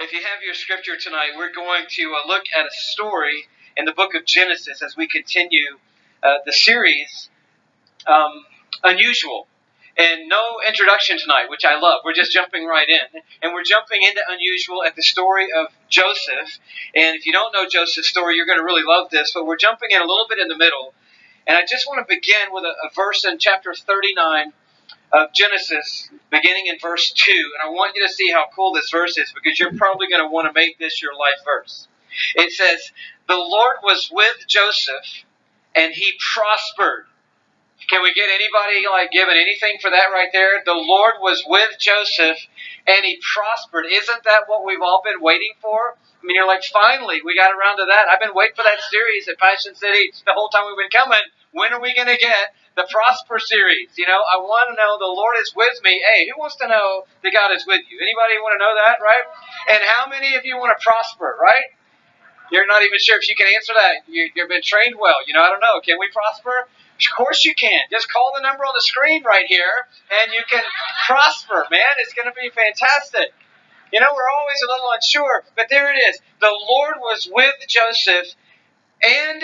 If you have your scripture tonight, we're going to look at a story in the book of Genesis as we continue the series, Unusual. And no introduction tonight, which I love. We're just jumping right in. And we're jumping into Unusual at the story of Joseph. And if you don't know Joseph's story, you're going to really love this. But we're jumping in a little bit in the middle. And I just want to begin with a verse in chapter 39 of Genesis, beginning in verse 2. And I want you to see how cool this verse is, because you're probably going to want to make this your life verse. It says, "The Lord was with Joseph, and he prospered." Can we get anybody giving anything for that right there? The Lord was with Joseph, and he prospered. Isn't that what we've all been waiting for? I mean, you're like, finally, we got around to that. I've been waiting for that series at Passion City the whole time we've been coming. When are we going to get the Prosper series? You know, I want to know the Lord is with me. Hey, who wants to know that God is with you? Anybody want to know that, right? And how many of you want to prosper, right? You're not even sure if you can answer that. You've been trained well. I don't know. Can we prosper? Of course you can. Just call the number on the screen right here, and you can prosper, man. It's going to be fantastic. We're always a little unsure, but there it is. The Lord was with Joseph, and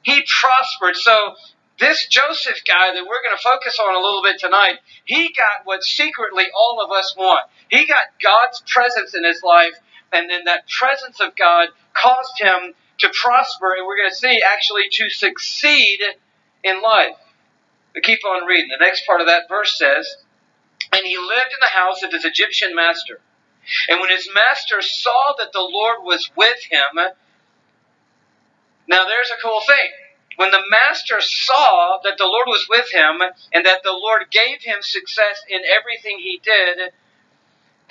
he prospered. So this Joseph guy that we're going to focus on a little bit tonight, he got what secretly all of us want. He got God's presence in his life, and then that presence of God caused him to prosper, and we're going to see actually to succeed in life. We keep on reading. The next part of that verse says, "And he lived in the house of his Egyptian master. And when his master saw that the Lord was with him," now there's a cool thing. When the master saw that the Lord was with him and that the Lord gave him success in everything he did,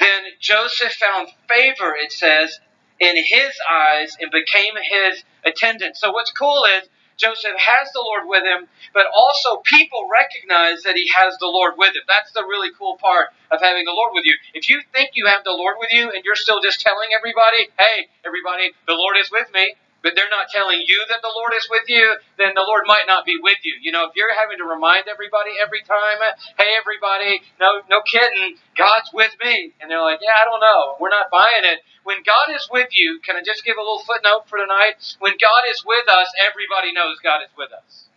then Joseph found favor, it says, in his eyes and became his attendant. So what's cool is Joseph has the Lord with him, but also people recognize that he has the Lord with him. That's the really cool part of having the Lord with you. If you think you have the Lord with you and you're still just telling everybody, hey, everybody, the Lord is with me, but they're not telling you that the Lord is with you, then the Lord might not be with you. If you're having to remind everybody every time, hey, everybody, no kidding, God's with me. And they're like, yeah, I don't know. We're not buying it. When God is with you, can I just give a little footnote for tonight? When God is with us, everybody knows God is with us.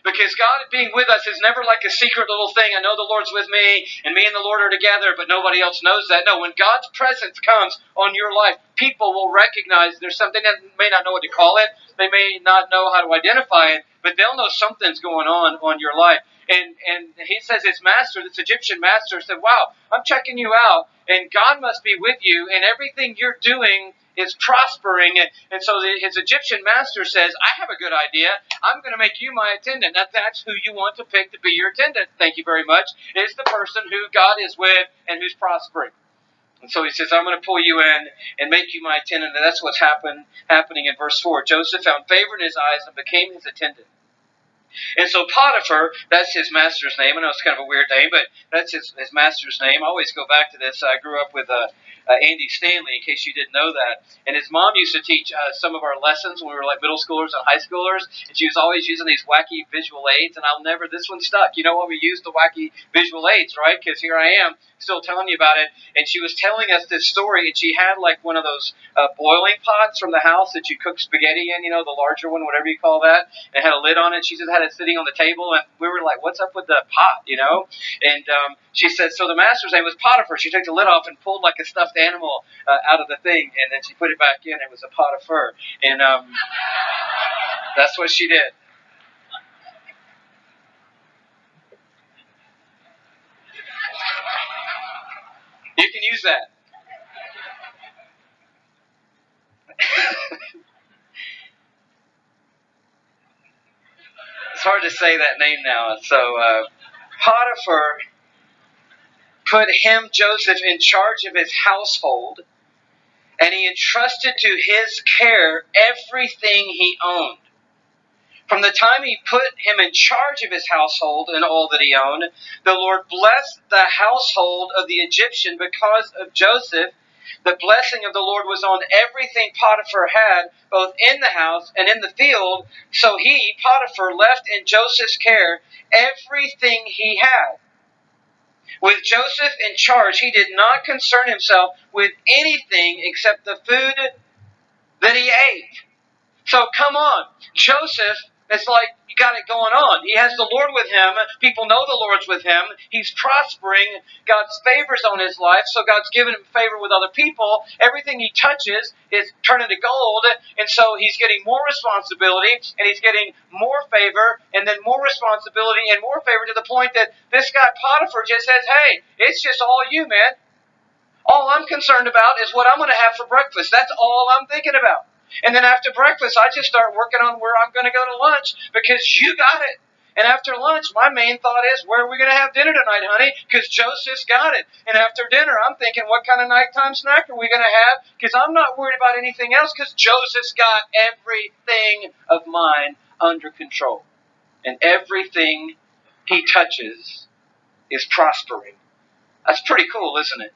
Because God being with us is never like a secret little thing. I know the Lord's with me, and me and the Lord are together, but nobody else knows that. No, when God's presence comes on your life, people will recognize there's something that may not know what to call it. They may not know how to identify it, but they'll know something's going on your life. And he says his master, this Egyptian master, said, wow, I'm checking you out, and God must be with you, and everything you're doing is prospering. And so his Egyptian master says, I have a good idea. I'm going to make you my attendant. Now that's who you want to pick to be your attendant. Thank you very much. It's the person who God is with and who's prospering. And so he says, I'm going to pull you in and make you my attendant. And that's what's happening in verse 4. Joseph found favor in his eyes and became his attendant. And so Potiphar, that's his master's name. I know it's kind of a weird name, but that's his master's name. I always go back to this. I grew up with Andy Stanley, in case you didn't know that. And his mom used to teach some of our lessons when we were like middle schoolers and high schoolers. And she was always using these wacky visual aids. And this one stuck. You know why we used the wacky visual aids, right? Because here I am still telling you about it. And she was telling us this story. And she had like one of those boiling pots from the house that you cook spaghetti in, the larger one, whatever you call that. And it had a lid on it. She just had it sitting on the table. And we were like, what's up with the pot, And she said, so the master's name was Potiphar. She took the lid off and pulled like a stuffed animal out of the thing, and then she put it back in. It was a pot of fur, and that's what she did. You can use that. It's hard to say that name now. So Potiphar put Joseph, in charge of his household, and he entrusted to his care everything he owned. From the time he put him in charge of his household and all that he owned, the Lord blessed the household of the Egyptian because of Joseph. The blessing of the Lord was on everything Potiphar had, both in the house and in the field. So Potiphar, left in Joseph's care everything he had. With Joseph in charge, he did not concern himself with anything except the food that he ate. So come on, Joseph is like, you got it going on. He has the Lord with him. People know the Lord's with him. He's prospering. God's favor's on his life, so God's given him favor with other people. Everything he touches is turning to gold, and so he's getting more responsibility, and he's getting more favor, and then more responsibility, and more favor, to the point that this guy Potiphar just says, hey, it's just all you, man. All I'm concerned about is what I'm going to have for breakfast. That's all I'm thinking about. And then after breakfast, I just start working on where I'm going to go to lunch, because you got it. And after lunch, my main thought is, where are we going to have dinner tonight, honey? Because Joseph's got it. And after dinner, I'm thinking, what kind of nighttime snack are we going to have? Because I'm not worried about anything else, because Joseph's got everything of mine under control. And everything he touches is prospering. That's pretty cool, isn't it?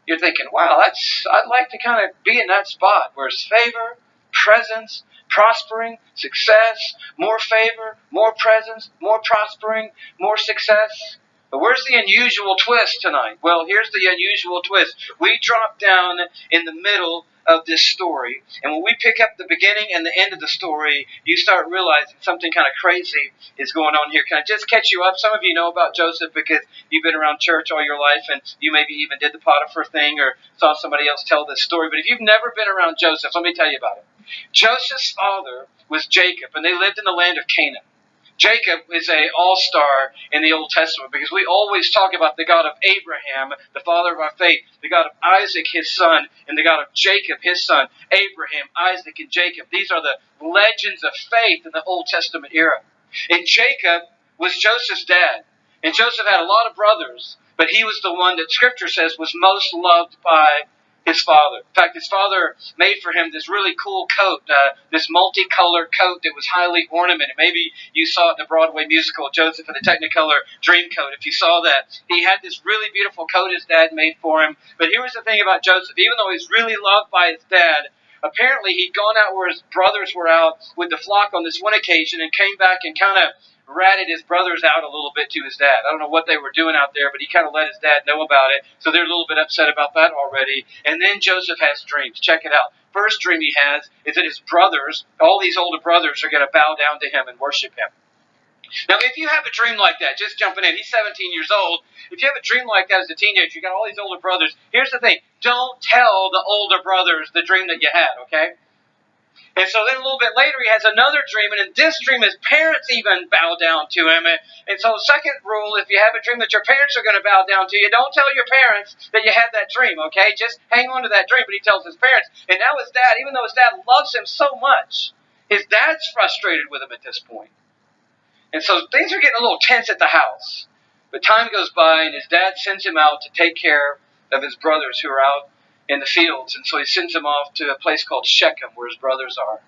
You're thinking, wow, I'd like to kind of be in that spot where it's favor, presence, prospering, success, more favor, more presence, more prospering, more success. But where's the unusual twist tonight? Well, here's the unusual twist. We drop down in the middle of this story, and when we pick up the beginning and the end of the story, you start realizing something kind of crazy is going on here. Can I just catch you up? Some of you know about Joseph because you've been around church all your life, and you maybe even did the Potiphar thing or saw somebody else tell this story. But if you've never been around Joseph, let me tell you about it. Joseph's father was Jacob, and they lived in the land of Canaan. Jacob is an all-star in the Old Testament because we always talk about the God of Abraham, the father of our faith, the God of Isaac, his son, and the God of Jacob, his son, Abraham, Isaac, and Jacob. These are the legends of faith in the Old Testament era. And Jacob was Joseph's dad. And Joseph had a lot of brothers, but he was the one that Scripture says was most loved by his father. In fact, his father made for him this really cool coat, this multicolored coat that was highly ornamented. Maybe you saw it in the Broadway musical, Joseph in the Technicolor Dreamcoat. If you saw that, he had this really beautiful coat his dad made for him. But here was the thing about Joseph. Even though he's really loved by his dad, apparently he'd gone out where his brothers were out with the flock on this one occasion and came back and kind of ratted his brothers out a little bit to his dad. I don't know what they were doing out there, but he kind of let his dad know about it. So they're a little bit upset about that already. And then Joseph has dreams. Check it out. First dream he has is that his brothers, all these older brothers, are going to bow down to him and worship him. Now, if you have a dream like that, just jumping in, he's 17 years old. If you have a dream like that as a teenager, you got all these older brothers. Here's the thing. Don't tell the older brothers the dream that you had, okay? And so then a little bit later, he has another dream, and in this dream, his parents even bow down to him. And so second rule, if you have a dream that your parents are going to bow down to you, don't tell your parents that you had that dream, okay? Just hang on to that dream. But he tells his parents. And now his dad, even though his dad loves him so much, his dad's frustrated with him at this point. And so things are getting a little tense at the house. But time goes by, and his dad sends him out to take care of his brothers who are out in the fields. And so he sends him off to a place called Shechem, where his brothers are.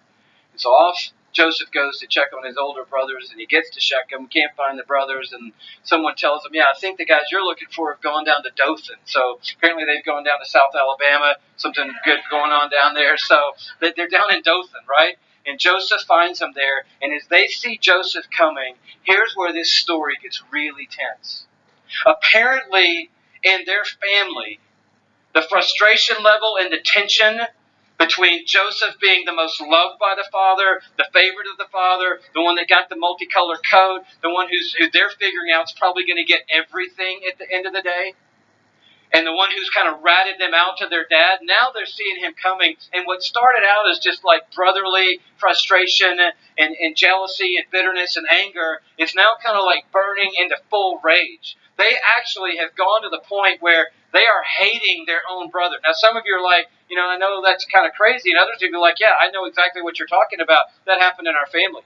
And so off Joseph goes to check on his older brothers, and he gets to Shechem, can't find the brothers, and someone tells him, yeah, I think the guys you're looking for have gone down to Dothan. So apparently they've gone down to South Alabama, something good going on down there. So they're down in Dothan, right? And Joseph finds them there, and as they see Joseph coming, here's where this story gets really tense. Apparently, in their family, the frustration level and the tension between Joseph being the most loved by the father, the favorite of the father, the one that got the multicolored coat, the one who they're figuring out is probably going to get everything at the end of the day, and the one who's kind of ratted them out to their dad, now they're seeing him coming. And what started out as just like brotherly frustration and jealousy and bitterness and anger is now kind of like burning into full rage. They actually have gone to the point where they are hating their own brother. Now, some of you are like, I know that's kind of crazy. And others of you are like, yeah, I know exactly what you're talking about. That happened in our family.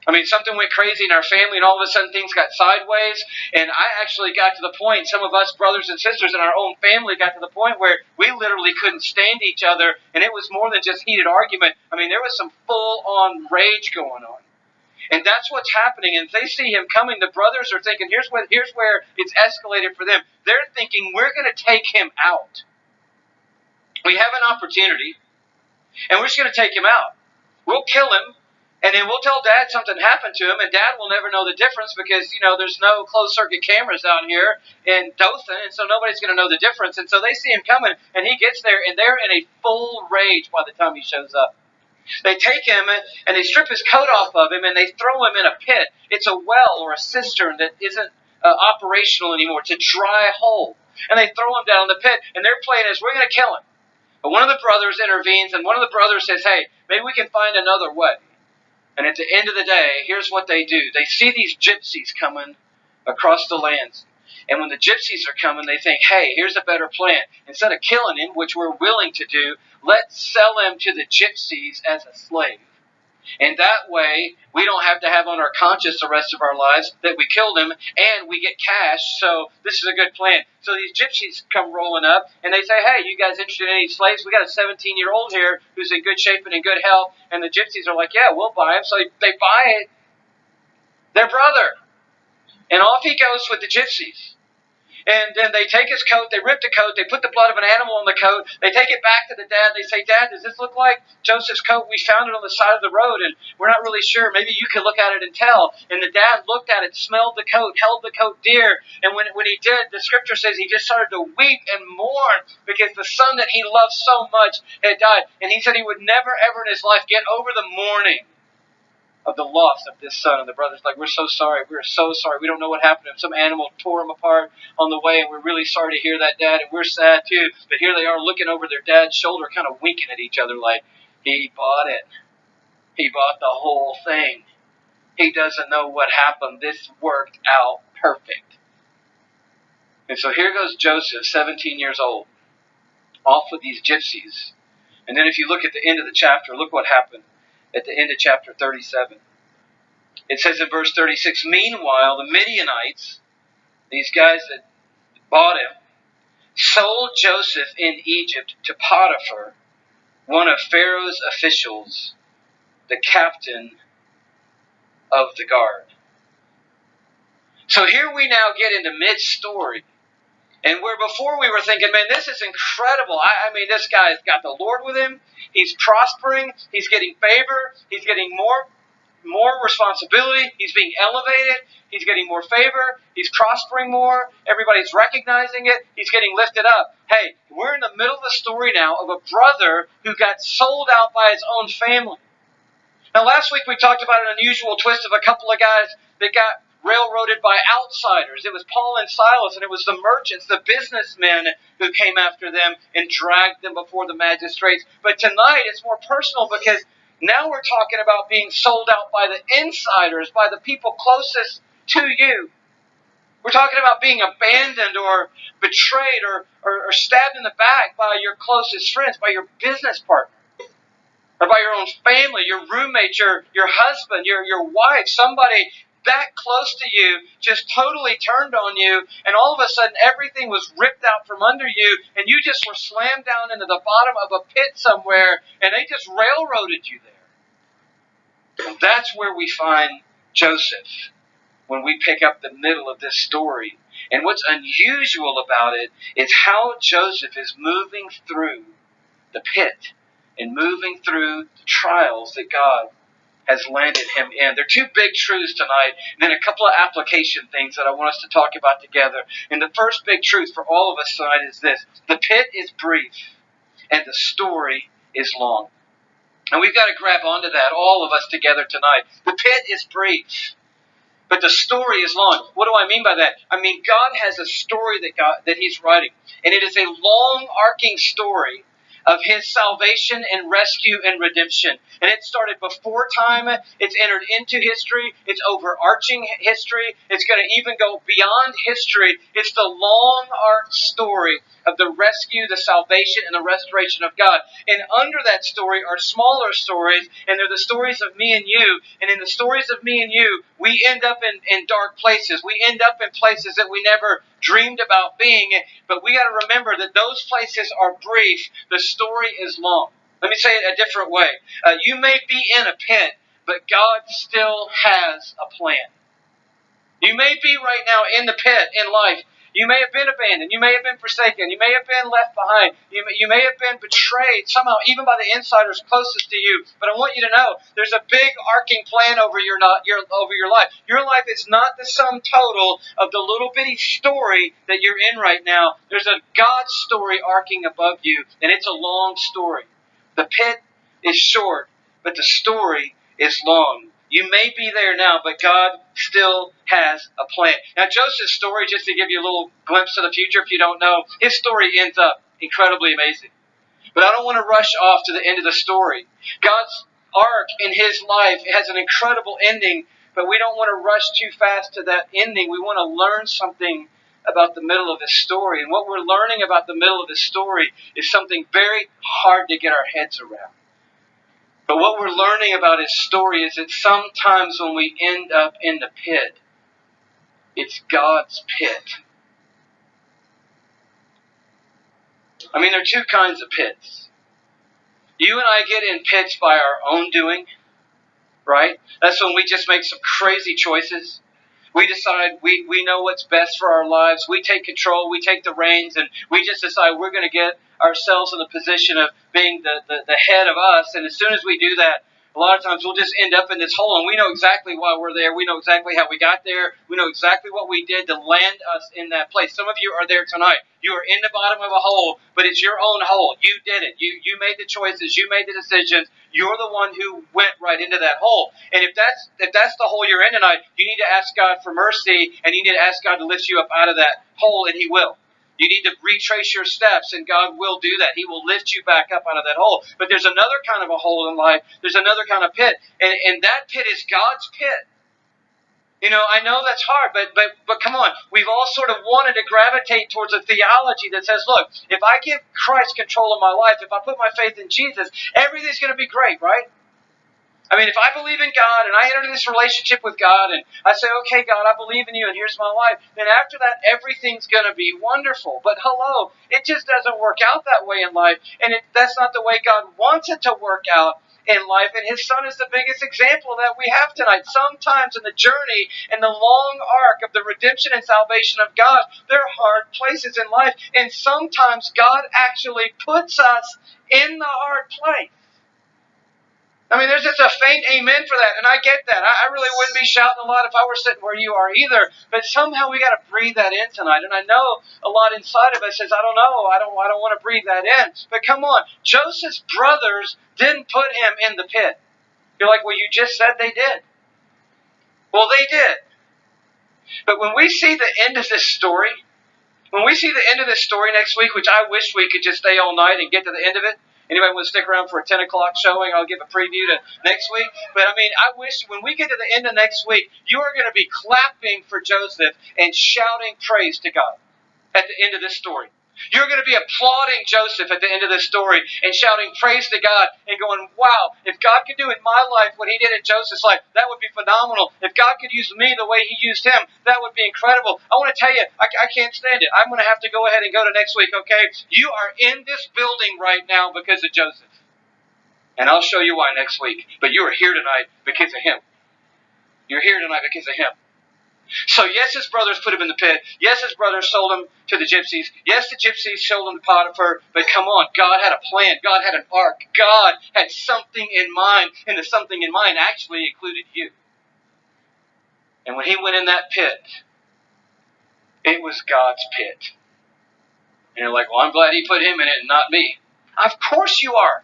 I mean, something went crazy in our family, and all of a sudden things got sideways. And I actually got to the point, some of us brothers and sisters in our own family got to the point where we literally couldn't stand each other, and it was more than just heated argument. I mean, there was some full-on rage going on. And that's what's happening. And they see him coming. The brothers are thinking, here's where it's escalated for them. They're thinking, we're going to take him out. We have an opportunity, and we're just going to take him out. We'll kill him, And then we'll tell Dad something happened to him, and Dad will never know the difference because, there's no closed-circuit cameras out here in Dothan, and so nobody's going to know the difference. And so they see him coming, and he gets there, and they're in a full rage by the time he shows up. They take him, and they strip his coat off of him, and they throw him in a pit. It's a well or a cistern that isn't operational anymore. It's a dry hole. And they throw him down in the pit, and their plan is, we're going to kill him. But one of the brothers intervenes, and one of the brothers says, hey, maybe we can find another way. And at the end of the day, here's what they do. They see these gypsies coming across the lands. And when the gypsies are coming, they think, hey, here's a better plan. Instead of killing him, which we're willing to do, let's sell him to the gypsies as a slave. And that way, we don't have to have on our conscience the rest of our lives that we killed him, and we get cash, so this is a good plan. So these gypsies come rolling up, and they say, hey, you guys interested in any slaves? We got a 17-year-old here who's in good shape and in good health. And the gypsies are like, yeah, we'll buy him. So they buy it. Their brother. And off he goes with the gypsies. And then they take his coat, they rip the coat, they put the blood of an animal on the coat, they take it back to the dad, they say, Dad, does this look like Joseph's coat? We found it on the side of the road, and we're not really sure. Maybe you can look at it and tell. And the dad looked at it, smelled the coat, held the coat dear, and when he did, the scripture says he just started to weep and mourn because the son that he loved so much had died. And he said he would never, ever in his life get over the mourning of the loss of this son. And the brother's like, we're so sorry. We're so sorry. We don't know what happened to him. Some animal tore him apart on the way, and we're really sorry to hear that, Dad, and we're sad too. But here they are looking over their dad's shoulder, kind of winking at each other like, he bought it. He bought the whole thing. He doesn't know what happened. This worked out perfect. And so here goes Joseph, 17 years old, off with these gypsies. And then if you look at the end of the chapter, look what happened. At the end of chapter 37. It says in verse 36, meanwhile, the Midianites, these guys that bought him, sold Joseph in Egypt to Potiphar, one of Pharaoh's officials, the captain of the guard. So here we now get into mid-story. And where before we were thinking, man, this is incredible. I mean, this guy's got the Lord with him. He's prospering. He's getting favor. He's getting more responsibility. He's being elevated. He's getting more favor. He's prospering more. Everybody's recognizing it. He's getting lifted up. Hey, we're in the middle of the story now of a brother who got sold out by his own family. Now, last week we talked about an unusual twist of a couple of guys that got railroaded by outsiders. It was Paul and Silas, and it was the merchants, the businessmen who came after them and dragged them before the magistrates. But tonight it's more personal because now we're talking about being sold out by the insiders, by the people closest to you. We're talking about being abandoned or betrayed or stabbed in the back by your closest friends, by your business partner, or by your own family, your roommate, your husband, your wife, somebody that close to you just totally turned on you, and all of a sudden everything was ripped out from under you, and you just were slammed down into the bottom of a pit somewhere, and they just railroaded you there. And that's where we find Joseph when we pick up the middle of this story. And what's unusual about it is how Joseph is moving through the pit and moving through the trials that God has landed him in. There are two big truths tonight, and then a couple of application things that I want us to talk about together. And the first big truth for all of us tonight is this: the pit is brief, and the story is long. And we've got to grab onto that, all of us together tonight. The pit is brief, but the story is long. What do I mean by that? I mean, God has a story that He's writing, and it is a long, arcing story of His salvation and rescue and redemption. And it started before time. It's entered into history. It's overarching history. It's going to even go beyond history. It's the long arc story of the rescue, the salvation, and the restoration of God. And under that story are smaller stories, and they're the stories of me and you. And in the stories of me and you, we end up in dark places. We end up in places that we never dreamed about being. But we got to remember that those places are brief. The story is long. Let me say it a different way. You may be in a pit, but God still has a plan. You may be right now in the pit in life, You may have been abandoned. You may have been forsaken. You may have been left behind. You may have been betrayed somehow, even by the insiders closest to you. But I want you to know there's a big arcing plan over your life. Your life is not the sum total of the little bitty story that you're in right now. There's a God story arcing above you, and it's a long story. The pit is short, but the story is long. You may be there now, but God still has a plan. Now, Joseph's story, just to give you a little glimpse of the future, if you don't know, his story ends up incredibly amazing. But I don't want to rush off to the end of the story. God's arc in his life has an incredible ending, but we don't want to rush too fast to that ending. We want to learn something about the middle of this story. And what we're learning about the middle of this story is something very hard to get our heads around. But what we're learning about his story is that sometimes when we end up in the pit, it's God's pit. I mean, there are two kinds of pits. You and I get in pits by our own doing, right? That's when we just make some crazy choices. We decide we know what's best for our lives. We take control. We take the reins, and we just decide we're going to get ourselves in the position of being the head of us. And as soon as we do that, a lot of times we'll just end up in this hole, and we know exactly why we're there. We know exactly how we got there. We know exactly what we did to land us in that place. Some of you are there tonight. You are in the bottom of a hole, but it's your own hole. You did it. You made the choices. You made the decisions. You're the one who went right into that hole. And if that's the hole you're in tonight, you need to ask God for mercy, and you need to ask God to lift you up out of that hole, and He will. You need to retrace your steps, and God will do that. He will lift you back up out of that hole. But there's another kind of a hole in life. There's another kind of pit, and that pit is God's pit. You know, I know that's hard, but come on. We've all sort of wanted to gravitate towards a theology that says, look, if I give Christ control of my life, if I put my faith in Jesus, everything's going to be great, right? I mean, if I believe in God and I enter into this relationship with God and I say, okay, God, I believe in you and here's my life, then after that, everything's going to be wonderful. But hello, it just doesn't work out that way in life. And that's not the way God wants it to work out in life. And His Son is the biggest example that we have tonight. Sometimes in the journey and the long arc of the redemption and salvation of God, there are hard places in life. And sometimes God actually puts us in the hard place. I mean, there's just a faint amen for that, and I get that. I really wouldn't be shouting a lot if I were sitting where you are either, but somehow we got to breathe that in tonight. And I know a lot inside of us says, I don't know, I don't want to breathe that in. But come on, Joseph's brothers didn't put him in the pit. You're like, well, you just said they did. Well, they did. But when we see the end of this story, next week, which I wish we could just stay all night and get to the end of it. Anybody want to stick around for a 10 o'clock showing? I'll give a preview to next week. But I mean, I wish when we get to the end of next week, you are going to be clapping for Joseph and shouting praise to God at the end of this story. You're going to be applauding Joseph at the end of this story and shouting praise to God and going, wow, if God could do in my life what He did in Joseph's life, that would be phenomenal. If God could use me the way He used him, that would be incredible. I want to tell you, I can't stand it. I'm going to have to go ahead and go to next week, okay? You are in this building right now because of Joseph. And I'll show you why next week. But you are here tonight because of him. You're here tonight because of him. So yes, his brothers put him in the pit. Yes, his brothers sold him to the gypsies. Yes, the gypsies sold him to Potiphar. But come on, God had a plan. God had an arc. God had something in mind. And the something in mind actually included you. And when he went in that pit, it was God's pit. And you're like, well, I'm glad He put him in it and not me. Of course you are.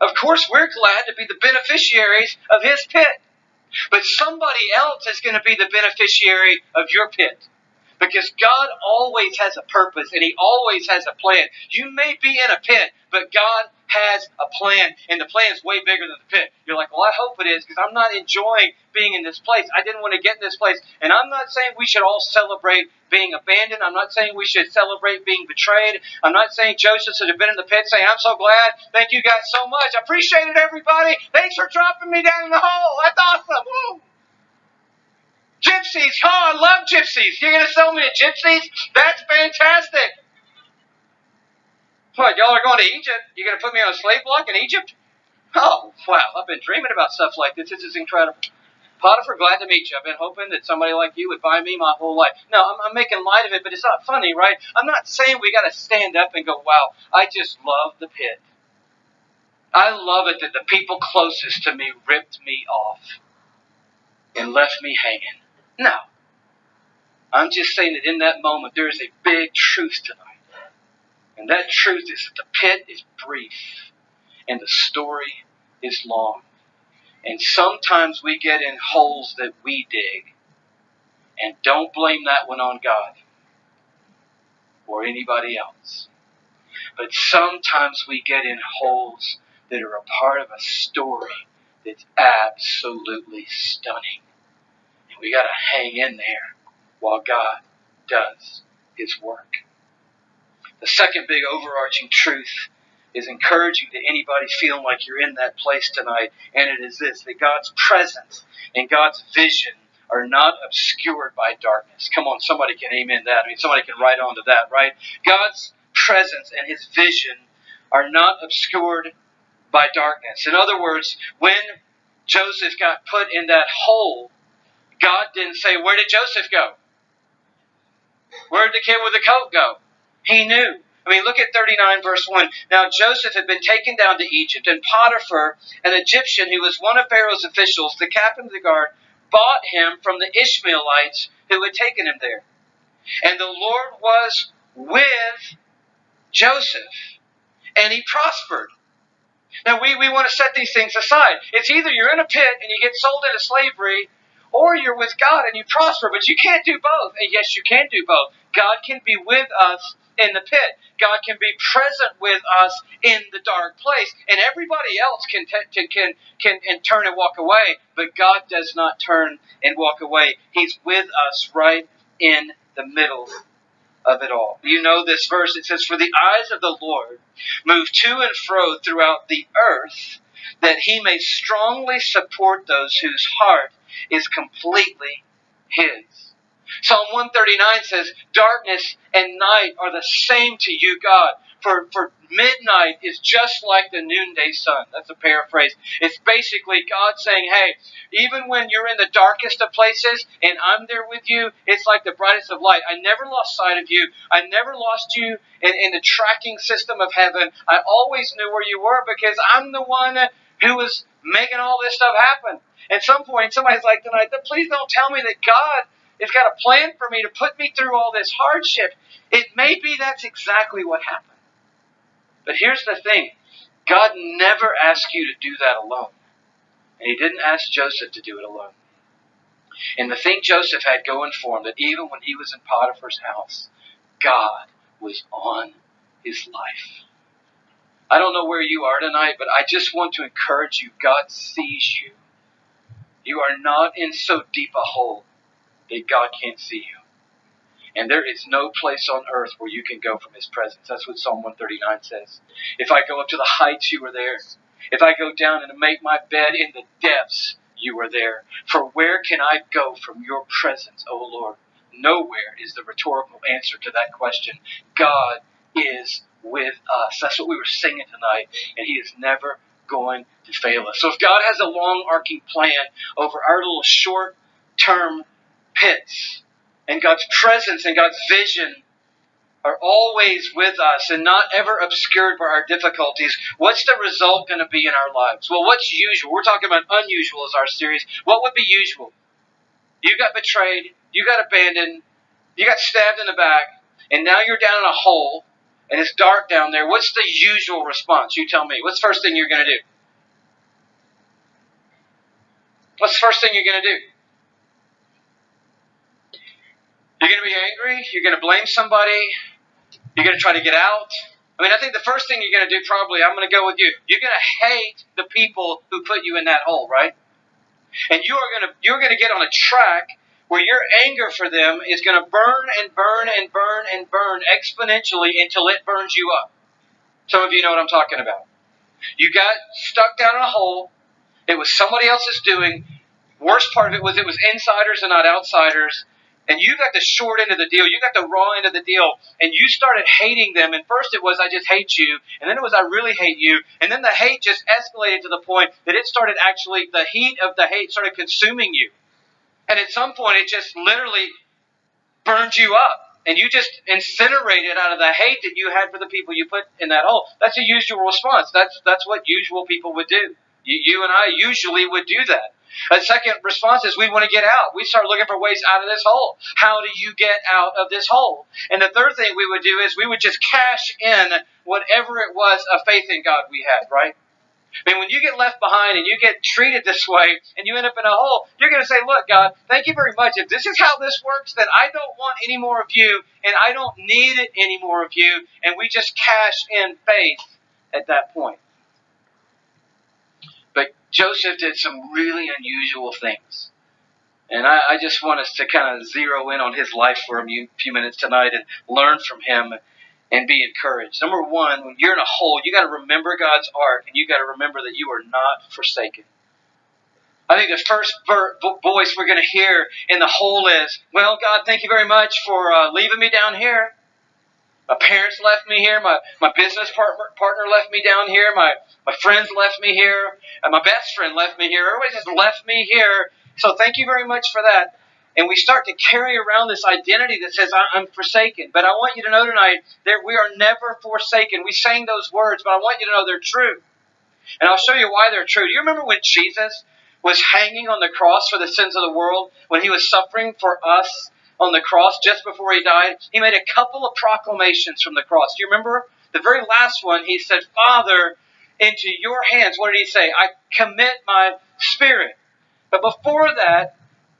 Of course we're glad to be the beneficiaries of His pit. But somebody else is going to be the beneficiary of your pit. Because God always has a purpose and He always has a plan. You may be in a pit, but God has a plan, and the plan is way bigger than the pit. You're like, well, I hope it is, because I'm not enjoying being in this place. I didn't want to get in this place. And I'm not saying we should all celebrate being abandoned. I'm not saying we should celebrate being betrayed. I'm not saying Joseph should have been in the pit saying, I'm so glad. Thank you guys so much. I appreciate it, everybody. Thanks for dropping me down in the hole. That's awesome. Woo! Gypsies. Oh, I love gypsies. You're going to sell me to gypsies? That's fantastic. What, y'all are going to Egypt? You're going to put me on a slave block in Egypt? Oh, wow. I've been dreaming about stuff like this. This is incredible. Potiphar, glad to meet you. I've been hoping that somebody like you would buy me my whole life. No, I'm making light of it, but it's not funny, right? I'm not saying we got to stand up and go, wow, I just love the pit. I love it that the people closest to me ripped me off and left me hanging. No. I'm just saying that in that moment there is a big truth tonight. And that truth is that the pit is brief and the story is long. And sometimes we get in holes that we dig. And don't blame that one on God or anybody else. But sometimes we get in holes that are a part of a story that's absolutely stunning. And we got to hang in there while God does His work. The second big overarching truth is encouraging to anybody feeling like you're in that place tonight, and it is this, that God's presence and God's vision are not obscured by darkness. Come on, somebody can amen that. I mean, somebody can write on to that, right? God's presence and His vision are not obscured by darkness. In other words, when Joseph got put in that hole, God didn't say, where did Joseph go? Where did the kid with the coat go? He knew. I mean, look at 39 verse 1. Now Joseph had been taken down to Egypt, and Potiphar, an Egyptian who was one of Pharaoh's officials, the captain of the guard, bought him from the Ishmaelites who had taken him there. And the Lord was with Joseph, and he prospered. Now we want to set these things aside. It's either you're in a pit and you get sold into slavery, or you're with God and you prosper, but you can't do both. And yes, you can do both. God can be with us in the pit. God can be present with us in the dark place. And everybody else can turn and walk away, but God does not turn and walk away. He's with us right in the middle of it all. You know this verse. It says, for the eyes of the Lord move to and fro throughout the earth, that He may strongly support those whose heart is completely His. Psalm 139 says, darkness and night are the same to you, God. For midnight is just like the noonday sun. That's a paraphrase. It's basically God saying, hey, even when you're in the darkest of places and I'm there with you, it's like the brightest of light. I never lost sight of you. I never lost you in the tracking system of heaven. I always knew where you were because I'm the one who was making all this stuff happen. At some point, somebody's like tonight, please don't tell me that God has got a plan for me to put me through all this hardship. It may be that's exactly what happened. But here's the thing. God never asked you to do that alone. And He didn't ask Joseph to do it alone. And the thing Joseph had going for him, that even when he was in Potiphar's house, God was on his life. I don't know where you are tonight, but I just want to encourage you. God sees you. You are not in so deep a hole that God can't see you. And there is no place on earth where you can go from His presence. That's what Psalm 139 says. If I go up to the heights, you are there. If I go down and make my bed in the depths, you are there. For where can I go from your presence, O Lord? Nowhere is the rhetorical answer to that question. God is with us. That's what we were singing tonight. And He is never going to fail us. So if God has a long arcing plan over our little short-term pits, and God's presence and God's vision are always with us and not ever obscured by our difficulties, what's the result going to be in our lives? Well, what's usual? We're talking about unusual as our series. What would be usual? You got betrayed, you got abandoned, you got stabbed in the back, and now you're down in a hole, and it's dark down there. What's the usual response? You tell me. What's the first thing you're going to do? What's the first thing you're going to do? You're going to be angry? You're going to blame somebody? You're going to try to get out? I mean, I think the first thing you're going to do probably, I'm going to go with you. You're going to hate the people who put you in that hole, right? And you're going to get on a track where your anger for them is going to burn and burn and burn and burn exponentially until it burns you up. Some of you know what I'm talking about. You got stuck down in a hole. It was somebody else's doing. Worst part of it was insiders and not outsiders. And you got the short end of the deal. You got the raw end of the deal. And you started hating them. And first it was, I just hate you. And then it was, I really hate you. And then the hate just escalated to the point that it started actually, the heat of the hate started consuming you. And at some point it just literally burned you up. And you just incinerated out of the hate that you had for the people you put in that hole. That's a usual response. That's what usual people would do. You and I usually would do that. A second response is we want to get out. We start looking for ways out of this hole. How do you get out of this hole? And the third thing we would do is we would just cash in whatever it was of faith in God we had, right? I mean, when you get left behind and you get treated this way and you end up in a hole, you're going to say, look, God, thank you very much. If this is how this works, then I don't want any more of you and I don't need it any more of you. And we just cash in faith at that point. But Joseph did some really unusual things. And I just want us to kind of zero in on his life for a few minutes tonight and learn from him and be encouraged. Number one, when you're in a hole, you got to remember God's ark, and you got to remember that you are not forsaken. I think the first voice we're going to hear in the hole is, well, God, thank you very much for leaving me down here. My parents left me here. My business partner left me down here. My friends left me here. And my best friend left me here. Everybody just left me here. So thank you very much for that. And we start to carry around this identity that says, I'm forsaken. But I want you to know tonight that we are never forsaken. We sang those words, but I want you to know they're true. And I'll show you why they're true. Do you remember when Jesus was hanging on the cross for the sins of the world? When he was suffering for us on the cross just before he died? He made a couple of proclamations from the cross. Do you remember? The very last one, he said, Father, into your hands, what did he say? I commit my spirit. But before that,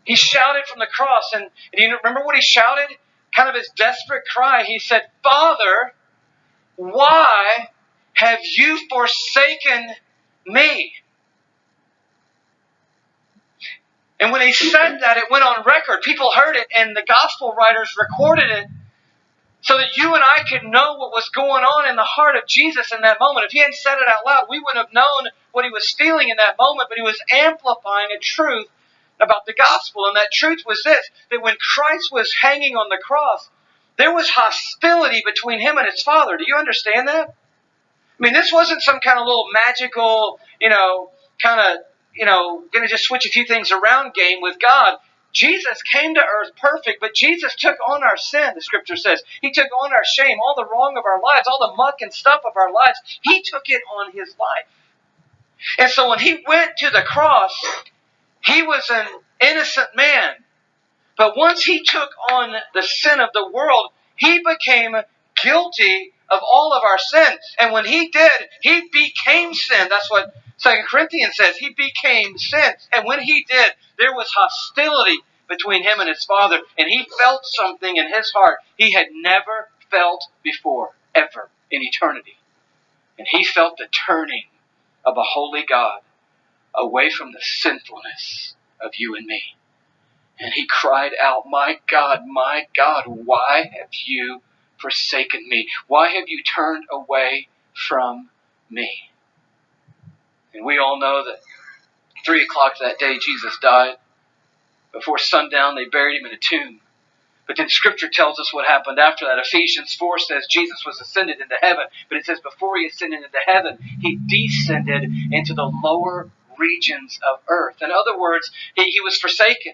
he shouted from the cross, and you remember what he shouted? Kind of his desperate cry. He said, Father, why have you forsaken me? And when he said that, it went on record. People heard it, and the gospel writers recorded it so that you and I could know what was going on in the heart of Jesus in that moment. If he hadn't said it out loud, we wouldn't have known what he was feeling in that moment, but he was amplifying a truth about the gospel. And that truth was this, that when Christ was hanging on the cross, there was hostility between him and his Father. Do you understand that? I mean, this wasn't some kind of little magical, going to just switch a few things around game with God. Jesus came to earth perfect, but Jesus took on our sin, the scripture says. He took on our shame, all the wrong of our lives, all the muck and stuff of our lives. He took it on his life. And so when he went to the cross, he was an innocent man. But once he took on the sin of the world, he became guilty of all of our sin. And when he did, he became sin. That's what 2 Corinthians says. He became sin. And when he did, there was hostility between him and his Father. And he felt something in his heart he had never felt before, ever, in eternity. And he felt the turning of a holy God away from the sinfulness of you and me. And he cried out, my God, why have you forsaken me? Why have you turned away from me? And we all know that 3 o'clock that day Jesus died. Before sundown, they buried him in a tomb. But then Scripture tells us what happened after that. Ephesians 4 says Jesus was ascended into heaven. But it says before he ascended into heaven, he descended into the lower regions of earth. In other words, he was forsaken.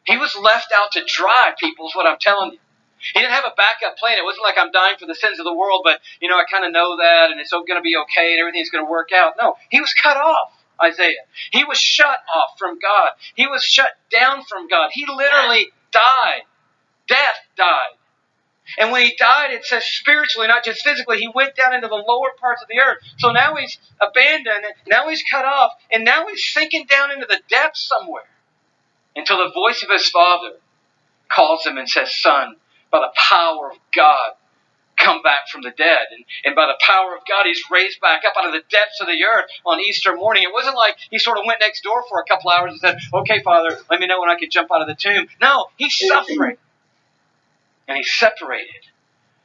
He was left out to dry, people, is what I'm telling you. He didn't have a backup plan. It wasn't like I'm dying for the sins of the world, but, I kind of know that, and it's going to be okay, and everything's going to work out. No, he was cut off, Isaiah. He was shut off from God. He was shut down from God. He literally died. Death died. And when he died, it says spiritually, not just physically, he went down into the lower parts of the earth. So now he's abandoned, now he's cut off, and now he's sinking down into the depths somewhere. Until the voice of his Father calls him and says, Son, by the power of God, come back from the dead. And by the power of God, he's raised back up out of the depths of the earth on Easter morning. It wasn't like he sort of went next door for a couple hours and said, okay, Father, let me know when I can jump out of the tomb. No, he's suffering. And he's separated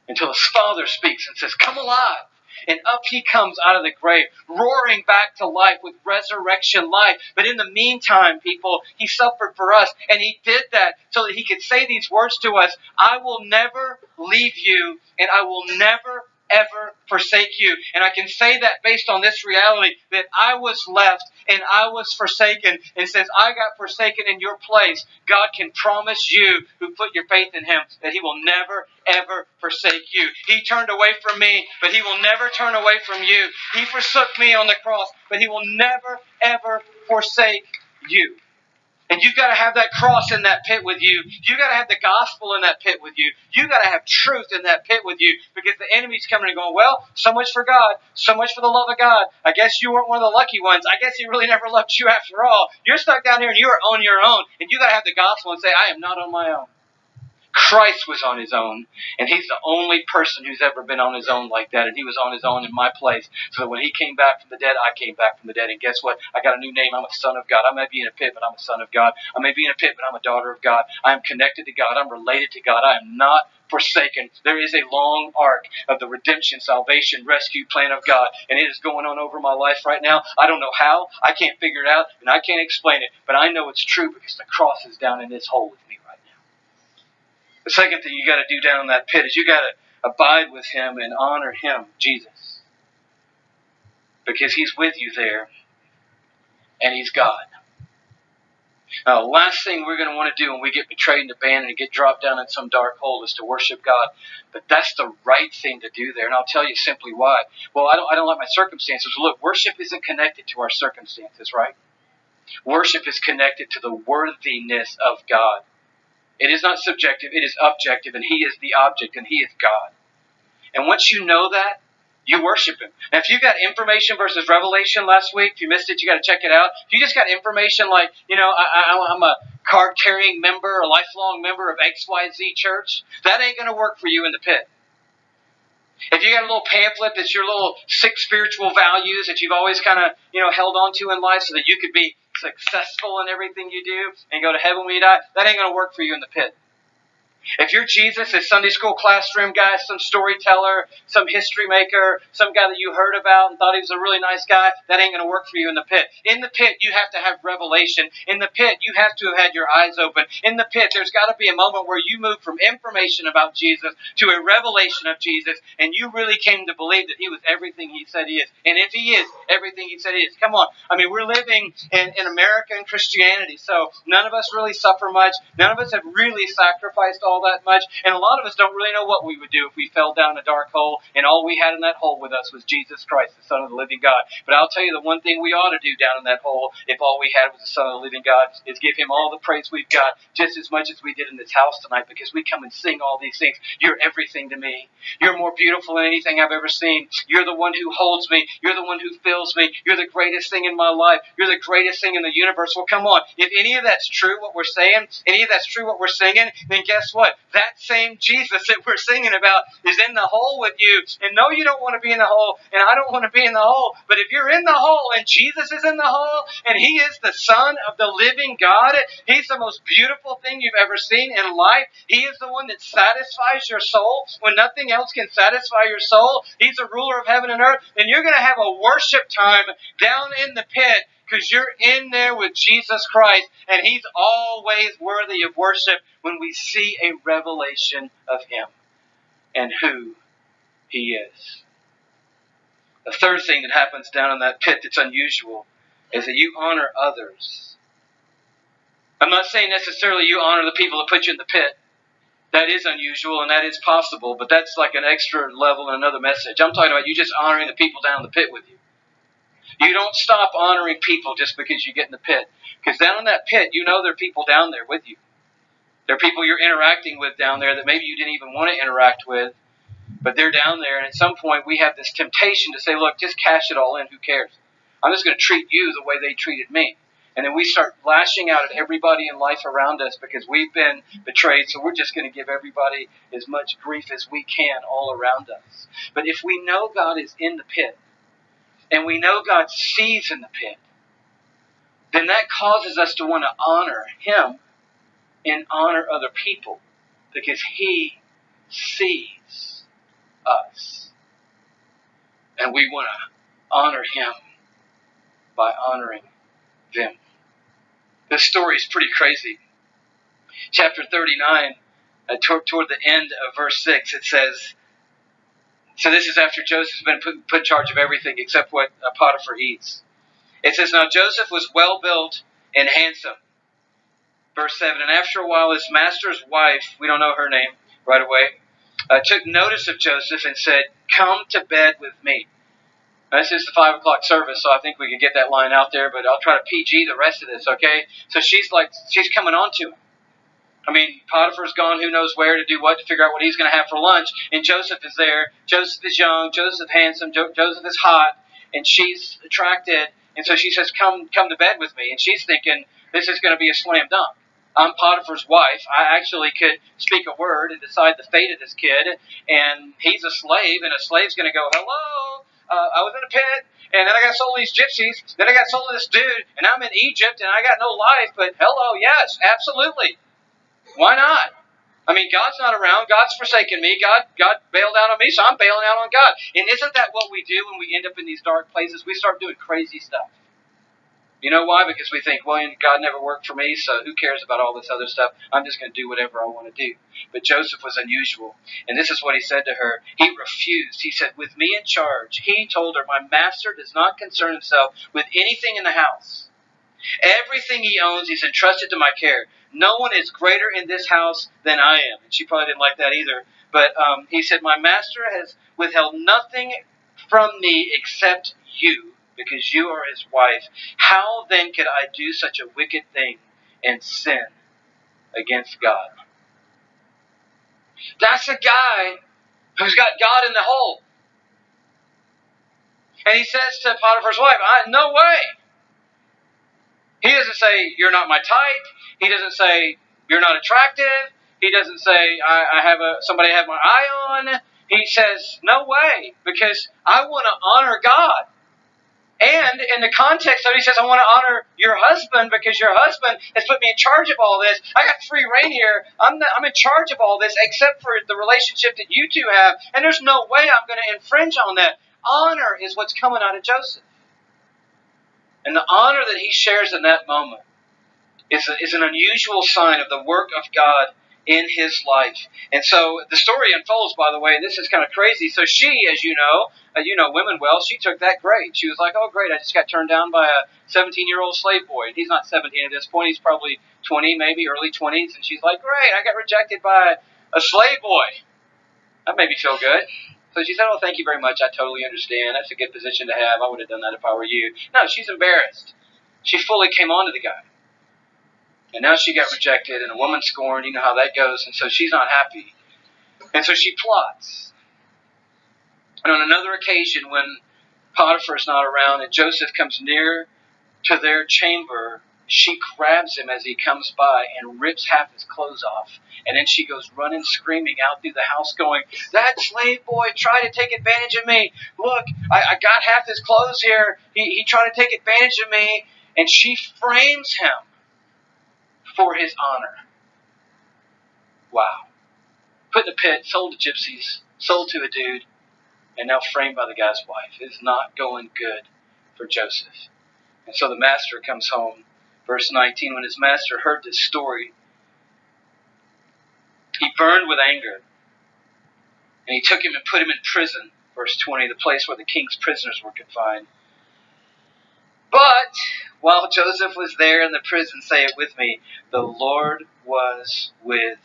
until his Father speaks and says, come alive. And up he comes out of the grave, roaring back to life with resurrection life. But in the meantime, people, he suffered for us. And he did that so that he could say these words to us: I will never leave you, and I will never ever forsake you. And I can say that based on this reality, that I was left and I was forsaken. And since I got forsaken in your place, God can promise you who put your faith in him that he will never ever forsake you. He turned away from me, but he will never turn away from you. He forsook me on the cross, but he will never ever forsake you. And you've got to have that cross in that pit with you. You've got to have the gospel in that pit with you. You've got to have truth in that pit with you, because the enemy's coming and going, well, so much for God, so much for the love of God. I guess you weren't one of the lucky ones. I guess he really never loved you after all. You're stuck down here and you are on your own. And you've got to have the gospel and say, I am not on my own. Christ was on his own, and he's the only person who's ever been on his own like that, and he was on his own in my place, so that when he came back from the dead, I came back from the dead. And guess what? I got a new name. I'm a son of God. I may be in a pit, but I'm a son of God. I may be in a pit, but I'm a daughter of God. I am connected to God. I'm related to God. I am not forsaken. There is a long arc of the redemption, salvation, rescue plan of God, and it is going on over my life right now. I don't know how. I can't figure it out, and I can't explain it, but I know it's true because the cross is down in this hole with me right now. The second thing you got to do down in that pit is you got to abide with him and honor him, Jesus. Because he's with you there, and he's God. Now, the last thing we're going to want to do when we get betrayed and abandoned and get dropped down in some dark hole is to worship God. But that's the right thing to do there, and I'll tell you simply why. Well, I don't like my circumstances. Look, worship isn't connected to our circumstances, right? Worship is connected to the worthiness of God. It is not subjective, it is objective, and he is the object, and he is God. And once you know that, you worship him. Now, if you got information versus revelation last week, if you missed it, you got to check it out. If you just got information like, I'm a card-carrying member, a lifelong member of XYZ church, that ain't going to work for you in the pit. If you got a little pamphlet that's your little 6 spiritual values that you've always kind of, held on to in life so that you could be successful in everything you do and go to heaven when you die, that ain't going to work for you in the pit. If you're Jesus, a Sunday school classroom guy, some storyteller, some history maker, some guy that you heard about and thought he was a really nice guy, that ain't going to work for you in the pit. In the pit, you have to have revelation. In the pit, you have to have had your eyes open. In the pit, there's got to be a moment where you move from information about Jesus to a revelation of Jesus, and you really came to believe that he was everything he said he is. And if he is everything he said he is, come on. I mean, we're living in American Christianity, so none of us really suffer much. None of us have really sacrificed all that much, and a lot of us don't really know what we would do if we fell down a dark hole and all we had in that hole with us was Jesus Christ, the Son of the living God. But I'll tell you the one thing we ought to do down in that hole, if all we had was the Son of the living God, is give him all the praise we've got, just as much as we did in this house tonight, because we come and sing all these things. You're everything to me. You're more beautiful than anything I've ever seen. You're the one who holds me. You're the one who fills me. You're the greatest thing in my life. You're the greatest thing in the universe. Well, come on. If any of that's true, what we're saying, any of that's true, what we're singing, then guess what? That same Jesus that we're singing about is in the hole with you. And no, you don't want to be in the hole, and I don't want to be in the hole. But if you're in the hole and Jesus is in the hole, and he is the Son of the living God, he's the most beautiful thing you've ever seen in life. He is the one that satisfies your soul when nothing else can satisfy your soul. He's the ruler of heaven and earth. And you're going to have a worship time down in the pit, because you're in there with Jesus Christ, and he's always worthy of worship when we see a revelation of him and who he is. The third thing that happens down in that pit that's unusual is that you honor others. I'm not saying necessarily you honor the people that put you in the pit. That is unusual and that is possible, but that's like an extra level and another message. I'm talking about you just honoring the people down in the pit with you. You don't stop honoring people just because you get in the pit. Because down in that pit, you know there are people down there with you. There are people you're interacting with down there that maybe you didn't even want to interact with, but they're down there. And at some point, we have this temptation to say, look, just cash it all in. Who cares? I'm just going to treat you the way they treated me. And then we start lashing out at everybody in life around us because we've been betrayed. So we're just going to give everybody as much grief as we can all around us. But if we know God is in the pit, and we know God sees in the pit, then that causes us to want to honor him and honor other people because he sees us. And we want to honor him by honoring them. This story is pretty crazy. Chapter 39, toward the end of verse 6, it says, so this is after Joseph's been put in charge of everything except what Potiphar eats. It says, now Joseph was well built and handsome. Verse 7, and after a while his master's wife, we don't know her name right away, took notice of Joseph and said, come to bed with me. Now, this is the 5 o'clock service, so I think we can get that line out there, but I'll try to PG the rest of this, okay? So she's coming on to him. I mean, Potiphar's gone who knows where to do what, to figure out what he's going to have for lunch, and Joseph is there. Joseph is young, Joseph handsome, Joseph is hot, and she's attracted, and so she says, come to bed with me, and she's thinking, this is going to be a slam dunk. I'm Potiphar's wife. I actually could speak a word and decide the fate of this kid, and he's a slave, and a slave's going to go, hello, I was in a pit, and then I got sold to these gypsies, then I got sold to this dude, and I'm in Egypt, and I got no life, but hello, yes, absolutely. Why not? I mean, God's not around. God's forsaken me. God bailed out on me, so I'm bailing out on God. And isn't that what we do when we end up in these dark places? We start doing crazy stuff. You know why? Because we think, well, God never worked for me, so who cares about all this other stuff? I'm just going to do whatever I want to do. But Joseph was unusual. And this is what he said to her. He refused. He said, with me in charge, he told her, my master does not concern himself with anything in the house. Everything he owns, he's entrusted to my care. No one is greater in this house than I am. And she probably didn't like that either. But he said, my master has withheld nothing from me except you, because you are his wife. How then could I do such a wicked thing and sin against God? That's a guy who's got God in the hole. And he says to Potiphar's wife, no way. He doesn't say, you're not my type. He doesn't say, you're not attractive. He doesn't say, I have somebody I have my eye on. He says, no way, because I want to honor God. And in the context of it, he says, I want to honor your husband because your husband has put me in charge of all this. I got free reign here. I'm in charge of all this except for the relationship that you two have. And there's no way I'm going to infringe on that. Honor is what's coming out of Joseph. And the honor that he shares in that moment is an unusual sign of the work of God in his life. And so the story unfolds, by the way, and this is kind of crazy. So she, as you know women well, she took that great. She was like, oh, great, I just got turned down by a 17-year-old slave boy. And he's not 17 at this point. He's probably 20, maybe early 20s. And she's like, great, I got rejected by a slave boy. That made me feel good. So she said, oh, thank you very much. I totally understand. That's a good position to have. I would have done that if I were you. No, she's embarrassed. She fully came on to the guy. And now she got rejected, and a woman scorned. You know how that goes. And so she's not happy. And so she plots. And on another occasion, when Potiphar is not around and Joseph comes near to their chamber, she grabs him as he comes by and rips half his clothes off. And then she goes running, screaming out through the house going, that slave boy tried to take advantage of me. Look, I got half his clothes here. He tried to take advantage of me. And she frames him for his honor. Wow. Put in a pit, sold to gypsies, sold to a dude, and now framed by the guy's wife. It's not going good for Joseph. And so the master comes home. Verse 19, when his master heard this story, he burned with anger. And he took him and put him in prison. Verse 20, the place where the king's prisoners were confined. But while Joseph was there in the prison, say it with me, the Lord was with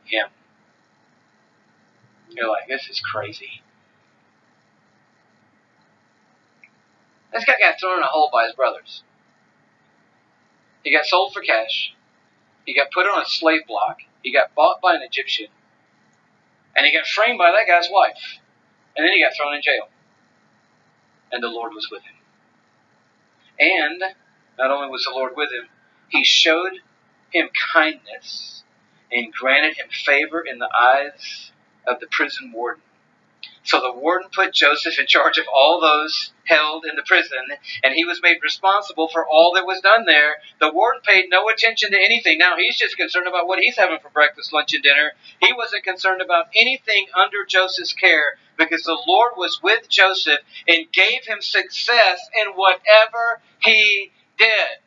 him. You're like, this is crazy. This guy got thrown in a hole by his brothers. He got sold for cash. He got put on a slave block. He got bought by an Egyptian. And he got framed by that guy's wife. And then he got thrown in jail. And the Lord was with him. And not only was the Lord with him, he showed him kindness and granted him favor in the eyes of the prison warden. So the warden put Joseph in charge of all those held in the prison, and he was made responsible for all that was done there. The warden paid no attention to anything. Now he's just concerned about what he's having for breakfast, lunch, and dinner. He wasn't concerned about anything under Joseph's care because the Lord was with Joseph and gave him success in whatever he did.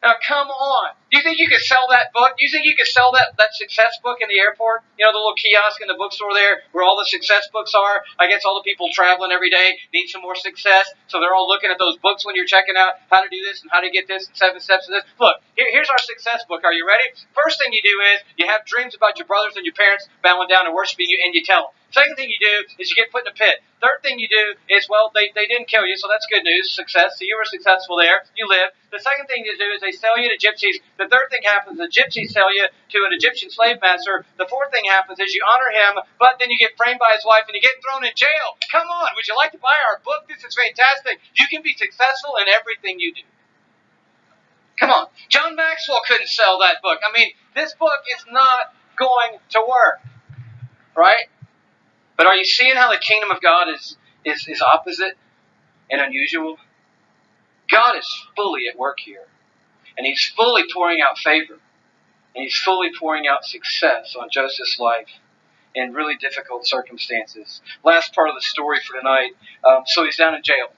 Now, come on. Do you think you could sell that book? Do you think you could sell that success book in the airport? You know, the little kiosk in the bookstore there where all the success books are? I guess all the people traveling every day need some more success. So they're all looking at those books when you're checking out how to do this and how to get this and 7 steps to this. Look, here's our success book. Are you ready? First thing you do is you have dreams about your brothers and your parents bowing down and worshiping you, and you tell them. Second thing you do is you get put in a pit. Third thing you do is, well, they didn't kill you, so that's good news, success. So you were successful there. You lived. The second thing you do is they sell you to gypsies. The third thing happens, the gypsies sell you to an Egyptian slave master. The fourth thing happens is you honor him, but then you get framed by his wife and you get thrown in jail. Come on, would you like to buy our book? This is fantastic. You can be successful in everything you do. Come on. John Maxwell couldn't sell that book. I mean, this book is not going to work. Right? But are you seeing how the kingdom of God is opposite and unusual? God is fully at work here. And He's fully pouring out favor. And He's fully pouring out success on Joseph's life in really difficult circumstances. Last part of the story for tonight. So he's down in jail.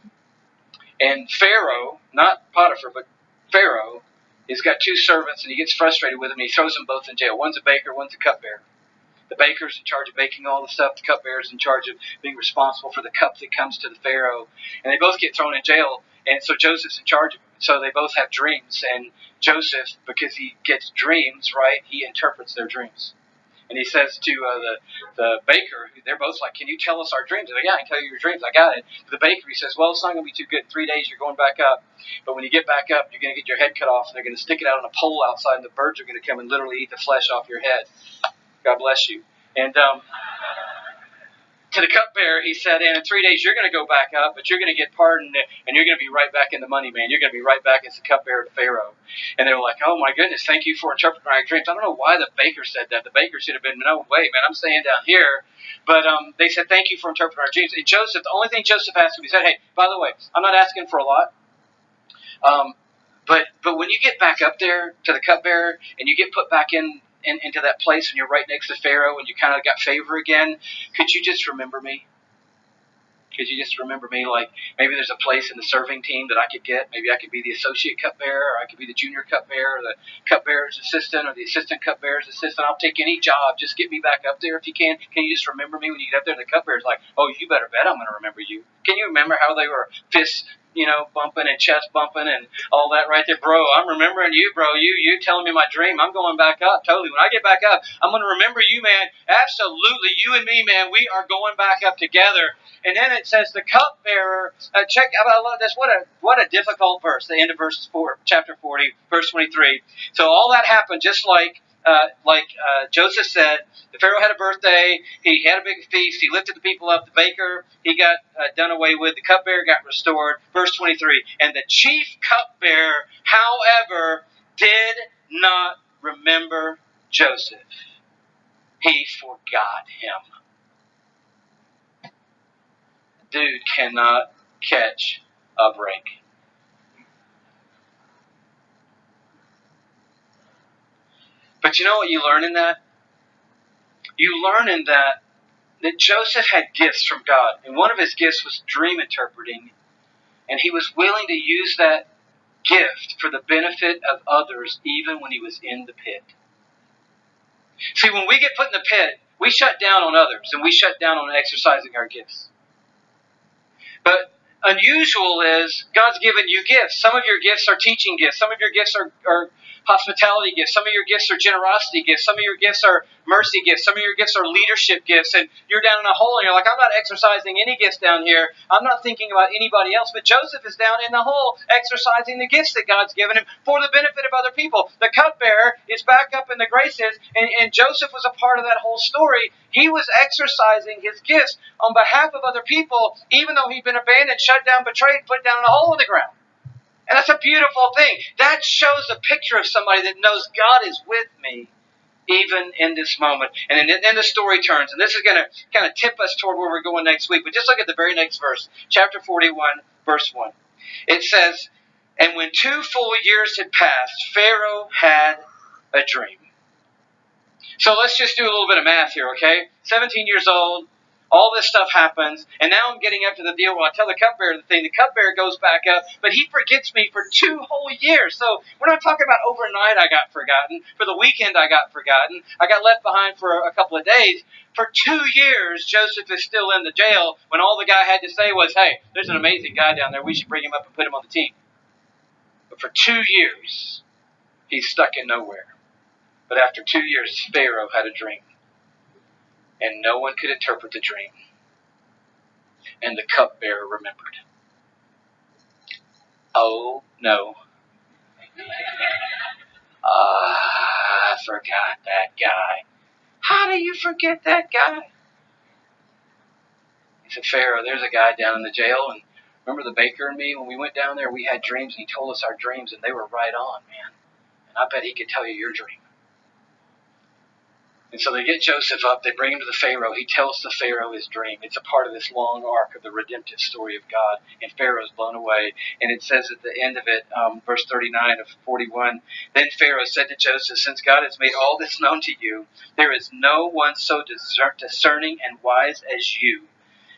And Pharaoh, not Potiphar, but Pharaoh, he's got 2 servants and he gets frustrated with them and he throws them both in jail. One's a baker, one's a cupbearer. The baker's in charge of baking all the stuff. The cupbearer's in charge of being responsible for the cup that comes to the Pharaoh. And they both get thrown in jail. And so Joseph's in charge of them. So they both have dreams. And Joseph, because he gets dreams, right, he interprets their dreams. And he says to the baker, they're both like, can you tell us our dreams? They're like, yeah, I can tell you your dreams. I got it. To the baker, he says, well, it's not going to be too good. In 3 days, you're going back up. But when you get back up, you're going to get your head cut off. And they're going to stick it out on a pole outside. And the birds are going to come and literally eat the flesh off your head. God bless you. And to the cupbearer, he said, and in 3 days you're going to go back up, but you're going to get pardoned, and you're going to be right back in the money, man. You're going to be right back as the cupbearer to Pharaoh. And they were like, oh my goodness, thank you for interpreting my dreams. I don't know why the baker said that. The baker should have been, no, wait, man, I'm staying down here. But they said, thank you for interpreting our dreams. And Joseph, the only thing Joseph asked him, he said, hey, by the way, I'm not asking for a lot. But when you get back up there to the cupbearer and you get put back into that place and you're right next to Pharaoh and you kind of got favor again, could you just remember me? Could you just remember me? Like maybe there's a place in the serving team that I could get. Maybe I could be the associate cupbearer, or I could be the junior cupbearer, or the cupbearer's assistant, or the assistant cupbearer's assistant. I'll take any job. Just get me back up there if you can. Can you just remember me when you get up there? The cupbearer's like, oh, you better bet I'm going to remember you. Can you remember how they were fists, bumping and chest bumping and all that right there? Bro, I'm remembering you, bro. You telling me my dream. I'm going back up. Totally. When I get back up, I'm going to remember you, man. Absolutely. You and me, man, we are going back up together. And then it says the cupbearer, check, I love this. What a difficult verse. The end of chapter 40, verse 23. So all that happened just like Joseph said. The Pharaoh had a birthday. He had a big feast. He lifted the people up. The baker, he got done away with. The cupbearer got restored. Verse 23. And the chief cupbearer, however, did not remember Joseph. He forgot him. Dude cannot catch a break. But you know what you learn in that? You learn in that Joseph had gifts from God. And one of his gifts was dream interpreting. And he was willing to use that gift for the benefit of others even when he was in the pit. See, when we get put in the pit, we shut down on others. And we shut down on exercising our gifts. But unusual is God's given you gifts. Some of your gifts are teaching gifts. Some of your gifts are hospitality gifts. Some of your gifts are generosity gifts. Some of your gifts are mercy gifts. Some of your gifts are leadership gifts. And you're down in a hole and you're like, I'm not exercising any gifts down here. I'm not thinking about anybody else. But Joseph is down in the hole exercising the gifts that God's given him for the benefit of other people. The cupbearer is back up in the graces, and Joseph was a part of that whole story. He was exercising his gifts on behalf of other people, even though he'd been abandoned, shut down, betrayed, put down in a hole in the ground. And that's a beautiful thing. That shows a picture of somebody that knows God is with me even in this moment. And then the story turns. And this is going to kind of tip us toward where we're going next week. But just look at the very next verse. Chapter 41, verse 1. It says, and when 2 full years had passed, Pharaoh had a dream. So let's just do a little bit of math here, okay? 17 years old, All this stuff happens, and now I'm getting up to the deal where I tell the cupbearer the thing. The cupbearer goes back up, but he forgets me for 2 whole years. So we're not talking about overnight I got forgotten. For the weekend I got forgotten. I got left behind for a couple of days. For 2 years, Joseph is still in the jail when all the guy had to say was, hey, there's an amazing guy down there. We should bring him up and put him on the team. But for 2 years, he's stuck in nowhere. But after 2 years, Pharaoh had a dream. And no one could interpret the dream. And the cupbearer remembered. Oh, no. I forgot that guy. How do you forget that guy? He said, Pharaoh, there's a guy down in the jail, and remember the baker and me? When we went down there, we had dreams, and he told us our dreams, and they were right on, man. And I bet he could tell you your dream. And so they get Joseph up, they bring him to the Pharaoh. He tells the Pharaoh his dream. It's a part of this long arc of the redemptive story of God. And Pharaoh's blown away. And it says at the end of it, verse 39 of 41, then Pharaoh said to Joseph, since God has made all this known to you, there is no one so discerning and wise as you.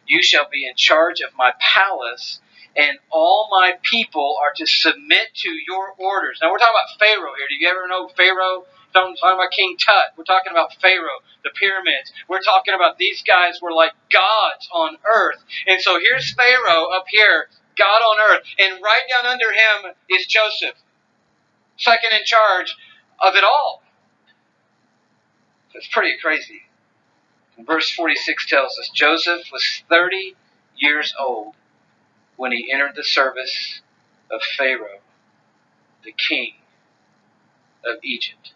You shall be in charge of my palace, and all my people are to submit to your orders. Now we're talking about Pharaoh here. Do you ever know Pharaoh? I'm talking about King Tut. We're talking about Pharaoh, the pyramids. We're talking about these guys were like gods on earth. And so here's Pharaoh up here, God on earth. And right down under him is Joseph, second in charge of it all. It's pretty crazy. And verse 46 tells us Joseph was 30 years old when he entered the service of Pharaoh, the king of Egypt.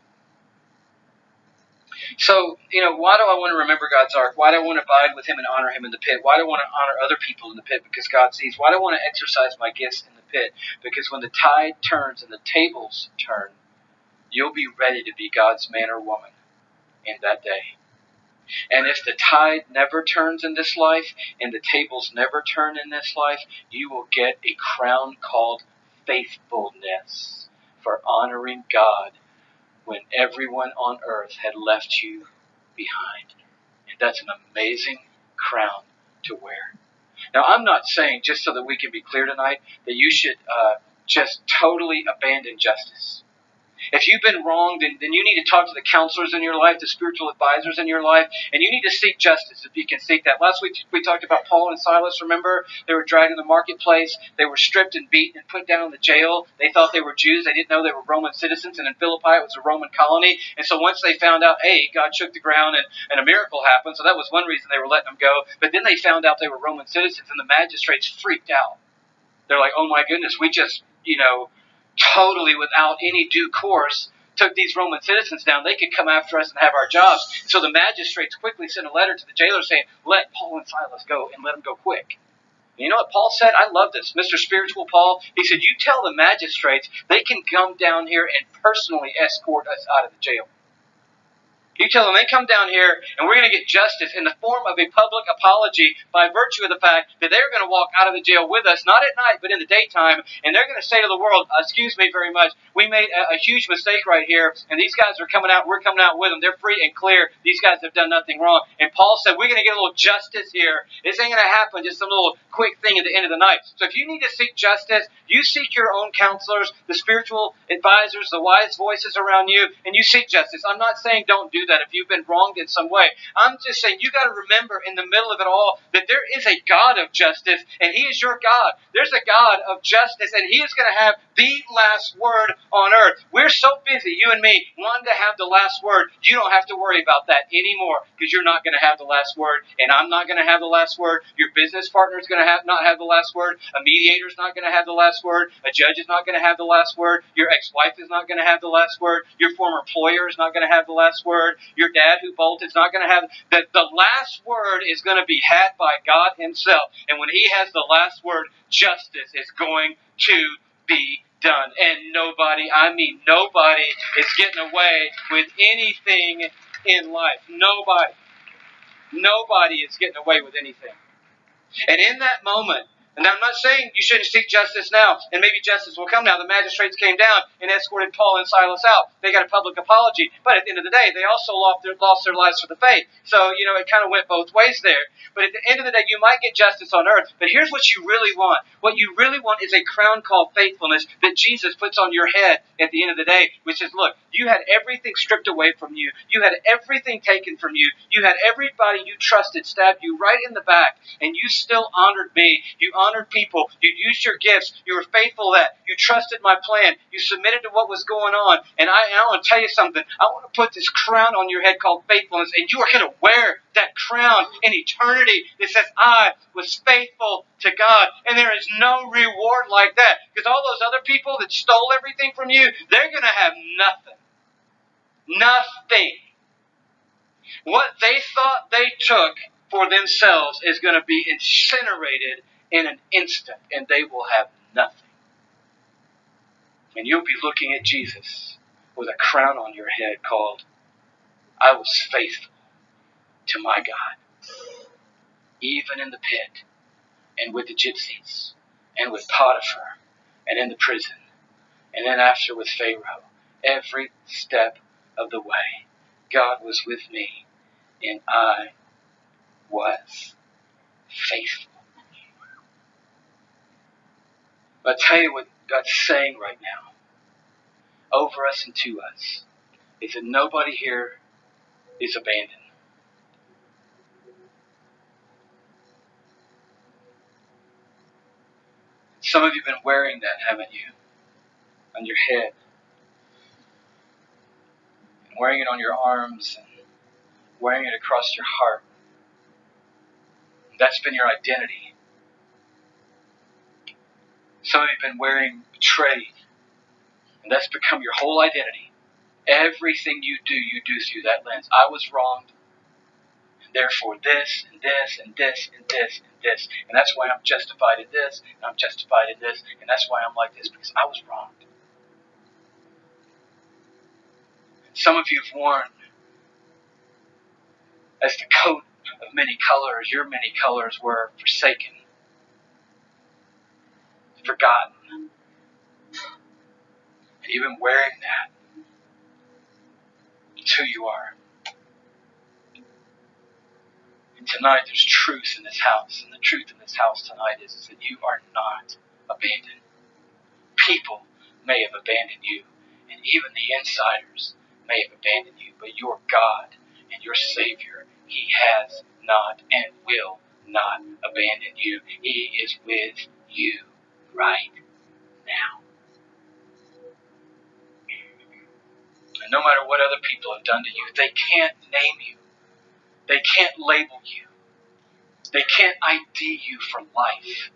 So, why do I want to remember God's ark? Why do I want to abide with him and honor him in the pit? Why do I want to honor other people in the pit? Because God sees. Why do I want to exercise my gifts in the pit? Because when the tide turns and the tables turn, you'll be ready to be God's man or woman in that day. And if the tide never turns in this life and the tables never turn in this life, you will get a crown called faithfulness for honoring God when everyone on earth had left you behind. And that's an amazing crown to wear. Now, I'm not saying, just so that we can be clear tonight, that you should just totally abandon justice. If you've been wronged, then you need to talk to the counselors in your life, the spiritual advisors in your life, and you need to seek justice if you can seek that. Last week we talked about Paul and Silas, remember? They were dragged in the marketplace. They were stripped and beaten and put down in the jail. They thought they were Jews. They didn't know they were Roman citizens, and in Philippi it was a Roman colony. And so once they found out, God shook the ground and a miracle happened, so that was one reason they were letting them go. But then they found out they were Roman citizens, and the magistrates freaked out. They're like, oh my goodness, we just, totally without any due course took these Roman citizens down. They could come after us and have our jobs. So the magistrates quickly sent a letter to the jailer saying, let Paul and Silas go and let them go quick. And you know what Paul said? I love this. Mr. Spiritual Paul, he said, you tell the magistrates they can come down here and personally escort us out of the jail. You tell them they come down here and we're going to get justice in the form of a public apology by virtue of the fact that they're going to walk out of the jail with us, not at night, but in the daytime, and they're going to say to the world, excuse me very much, we made a huge mistake right here, and these guys are coming out, we're coming out with them, they're free and clear, these guys have done nothing wrong. And Paul said, we're going to get a little justice here. This ain't going to happen, just some little quick thing at the end of the night. So if you need to seek justice, you seek your own counselors, the spiritual advisors, the wise voices around you, and you seek justice. I'm not saying don't do that if you've been wronged in some way. I'm just saying you got to remember in the middle of it all that there is a God of justice, and he is your God. There's a God of justice, and he is going to have the last word on earth. We're so busy, you and me, wanting to have the last word. You don't have to worry about that anymore because you're not going to have the last word, and I'm not going to have the last word. Your business partner is going to not have the last word. A mediator is not going to have the last word. A judge is not going to have the last word. Your ex-wife is not going to have the last word. Your former employer is not going to have the last word. Your dad who bolted is not going to have the last word is going to be had by God himself. And when he has the last word, justice is going to be done. And nobody is getting away with anything in life. Nobody is getting away with anything. And in that moment, And I'm not saying you shouldn't seek justice now, and maybe justice will come now. The magistrates came down and escorted Paul and Silas out. They got a public apology. But at the end of the day, they also lost their lives for the faith. So, it kind of went both ways there. But at the end of the day, you might get justice on earth. But here's what you really want. What you really want is a crown called faithfulness that Jesus puts on your head at the end of the day, which is, look, you had everything stripped away from you. You had everything taken from you. You had everybody you trusted stab you right in the back, and you still honored me. You honored people. You used your gifts. You were faithful to that. You trusted my plan. You submitted to what was going on. And I want to tell you something. I want to put this crown on your head called faithfulness, and you are going to wear that crown in eternity that says, I was faithful to God. And there is no reward like that. Because all those other people that stole everything from you, they're going to have nothing. Nothing. What they thought they took for themselves is going to be incinerated in an instant, and they will have nothing. And you'll be looking at Jesus with a crown on your head called, I was faithful to my God, even in the pit, and with the gypsies, and with Potiphar, and in the prison, and then after with Pharaoh. Every step of the way, God was with me, and I was faithful. But I tell you what God's saying right now, over us and to us, is that nobody here is abandoned. Some of you have been wearing that, haven't you? On your head. And wearing it on your arms and wearing it across your heart. That's been your identity. Some of you have been wearing betrayed. And that's become your whole identity. Everything you do through that lens. I was wronged. And therefore this, and this, and this, and this, and this. And that's why I'm justified in this, and I'm justified in this, and that's why I'm like this, because I was wronged. Some of you have worn, as the coat of many colors, your many colors were forsaken, forgotten. And you've been wearing that. It's who you are. And tonight there's truth in this house. And the truth in this house tonight is that you are not abandoned. People may have abandoned you. And even the insiders may have abandoned you. But your God and your Savior, He has not and will not abandon you. He is with you right now. And no matter what other people have done to you, they can't name you. They can't label you. They can't ID you for life.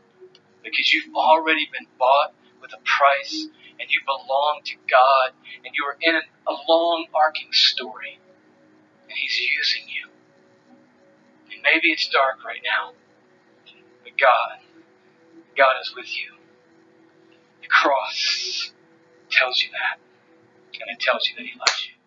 Because you've already been bought with a price, and you belong to God, and you are in a long arcing story. And He's using you. And maybe it's dark right now, but God is with you. The cross tells you that. And it tells you that He loves you.